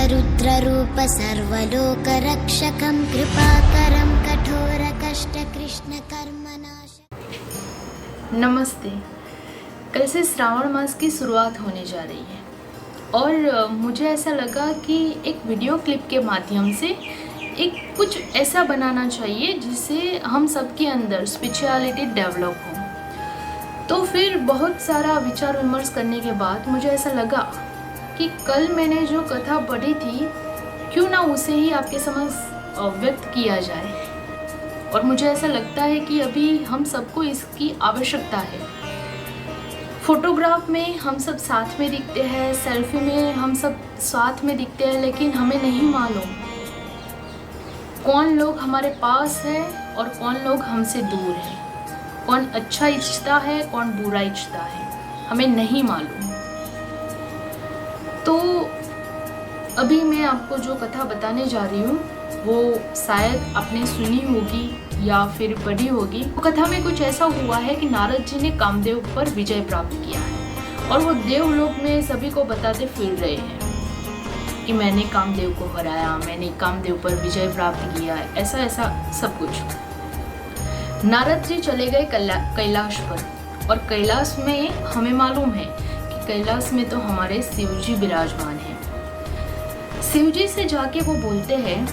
रुद्ररूप सर्वलोकरक्षकं कृपाकरं कठोरकष्टकृष्णकर्मनाश। नमस्ते। कल से श्रावण मास की शुरुआत होने जा रही है और मुझे ऐसा लगा कि एक वीडियो क्लिप के माध्यम से एक कुछ ऐसा बनाना चाहिए जिससे हम सबके अंदर स्पिरिचुअलिटी डेवलप हो। तो फिर बहुत सारा विचार विमर्श करने के बाद मुझे ऐसा लगा कि कल मैंने जो कथा पढ़ी थी क्यों ना उसे ही आपके समक्ष व्यक्त किया जाए। और मुझे ऐसा लगता है कि अभी हम सबको इसकी आवश्यकता है। फोटोग्राफ में हम सब साथ में दिखते हैं, सेल्फी में हम सब साथ में दिखते हैं, लेकिन हमें नहीं मालूम कौन लोग हमारे पास है और कौन लोग हमसे दूर है, कौन अच्छा इच्छता है कौन बुरा इच्छता है, हमें नहीं मालूम। तो अभी मैं आपको जो कथा बताने जा रही हूँ वो शायद आपने सुनी होगी या फिर पढ़ी होगी। तो कथा में कुछ ऐसा हुआ है कि नारद जी ने कामदेव पर विजय प्राप्त किया है और वो देवलोक में सभी को बताते फिर रहे हैं कि मैंने कामदेव को हराया, मैंने कामदेव पर विजय प्राप्त किया, ऐसा ऐसा सब कुछ। नारद जी चले गए कैलाश पर, और कैलाश में हमें मालूम है कि कैलाश में तो हमारे शिव जी विराजमान हैं। शिव जी से जाके वो बोलते हैं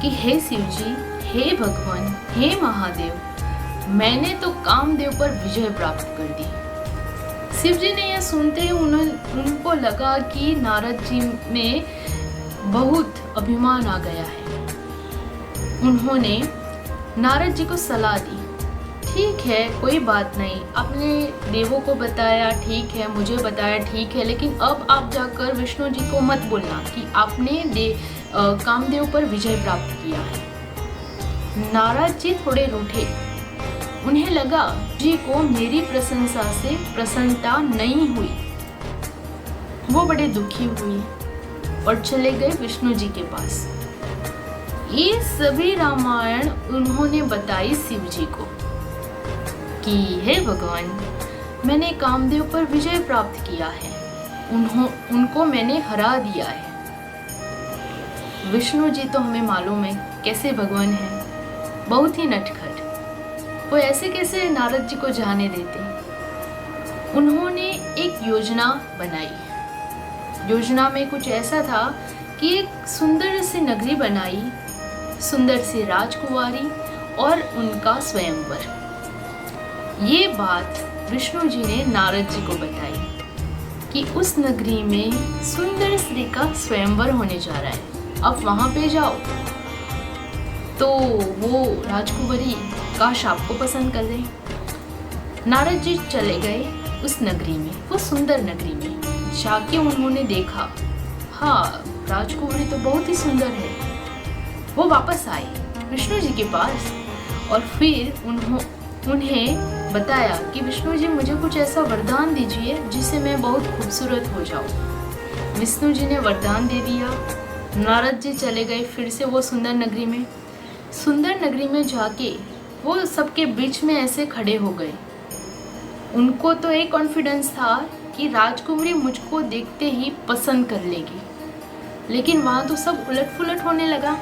कि हे शिव जी, हे भगवान, हे महादेव, मैंने तो कामदेव पर विजय प्राप्त कर दी। शिव जी ने यह सुनते ही उनको लगा कि नारद जी में बहुत अभिमान आ गया है। उन्होंने नारद जी को सलाह दी, ठीक है कोई बात नहीं, आपने देवों को बताया ठीक है, मुझे बताया ठीक है, लेकिन अब आप जाकर विष्णु जी को मत बोलना कि आपने कामदेव पर विजय प्राप्त किया है। नारद जी थोड़े रूठे, उन्हें लगा जी को मेरी प्रशंसा से प्रसन्नता नहीं हुई। वो बड़े दुखी हुए और चले गए विष्णु जी के पास। ये सभी रामायण उन्होंने बताई शिव जी को कि हे भगवान, मैंने कामदेव पर विजय प्राप्त किया है, उनको मैंने हरा दिया है। विष्णु जी तो हमें मालूम है कैसे भगवान है, बहुत ही नटखट। वो ऐसे कैसे नारद जी को जाने देते। उन्होंने एक योजना बनाई। योजना में कुछ ऐसा था कि एक सुंदर सी नगरी बनाई, सुंदर सी राजकुमारी और उनका स्वयंवर। ये बात विष्णु जी ने नारद जी को बताई कि उस नगरी में सुंदर स्त्री का स्वयंवर होने जा रहा है, अब वहां पे जाओ तो वो राजकुमारी काश आपको पसंद कर दे। नारद जी चले गए उस नगरी में, वो सुंदर नगरी में जाके उन्होंने देखा, हाँ राजकुमारी तो बहुत ही सुंदर है। वो वापस आए विष्णु जी के पास और फिर उन्हें बताया कि विष्णु जी मुझे कुछ ऐसा वरदान दीजिए जिससे मैं बहुत खूबसूरत हो जाऊं। विष्णु जी ने वरदान दे दिया। नारद जी चले गए फिर से वो सुंदर नगरी में। सुंदर नगरी में जाके वो सबके बीच में ऐसे खड़े हो गए। उनको तो एक कॉन्फिडेंस था कि राजकुमारी मुझको देखते ही पसंद कर लेगी, लेकिन वहाँ तो सब उलट पुलट होने लगा।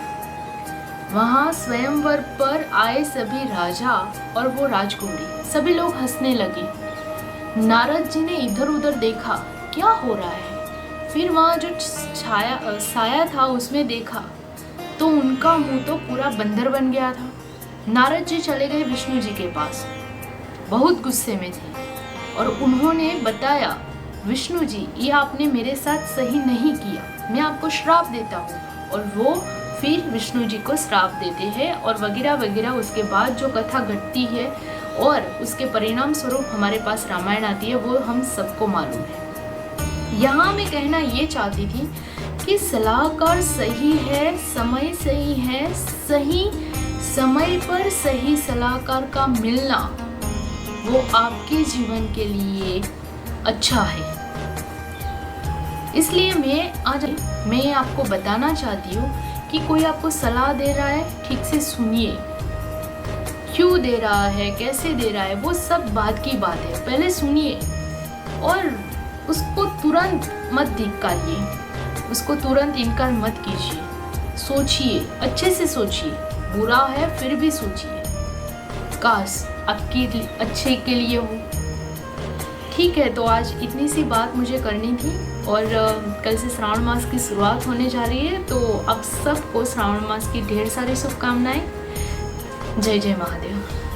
वहाँ स्वयंवर पर आए सभी राजा और वो राजकुमारी, सभी लोग हंसने लगे। नारद जी ने इधर उधर देखा क्या हो रहा है, फिर वहाँ जो साया था उसमें देखा तो उनका मुंह तो पूरा बंदर बन गया था। नारद जी चले गए विष्णु जी के पास, बहुत गुस्से में थे और उन्होंने बताया, विष्णु जी ये आपने मेरे साथ सही नहीं किया, मैं आपको श्राप देता हूँ। और वो फिर विष्णु जी को श्राप देते हैं और वगैरह वगैरह। उसके बाद जो कथा घटती है और उसके परिणाम स्वरूप हमारे पास रामायण आती है वो हम सबको मालूम है। यहाँ मैं कहना ये चाहती थी कि सलाहकार सही है, समय सही है, सही समय पर सही सलाहकार का मिलना वो आपके जीवन के लिए अच्छा है। इसलिए मैं आपको बताना चाहती हूँ कि कोई आपको सलाह दे रहा है, ठीक से सुनिए, क्यों दे रहा है, कैसे दे रहा है, वो सब बात की बात है। पहले सुनिए और उसको तुरंत मत धिक्कारिए। उसको तुरंत इनकार मत कीजिए। सोचिए, अच्छे से सोचिए, बुरा है फिर भी सोचिए, काश आपके अच्छे के लिए हो। ठीक है, तो आज इतनी सी बात मुझे करनी थी और कल से श्रावण मास की शुरुआत होने जा रही है, तो आप सबको श्रावण मास की ढेर सारी शुभकामनाएं। जय जय महादेव।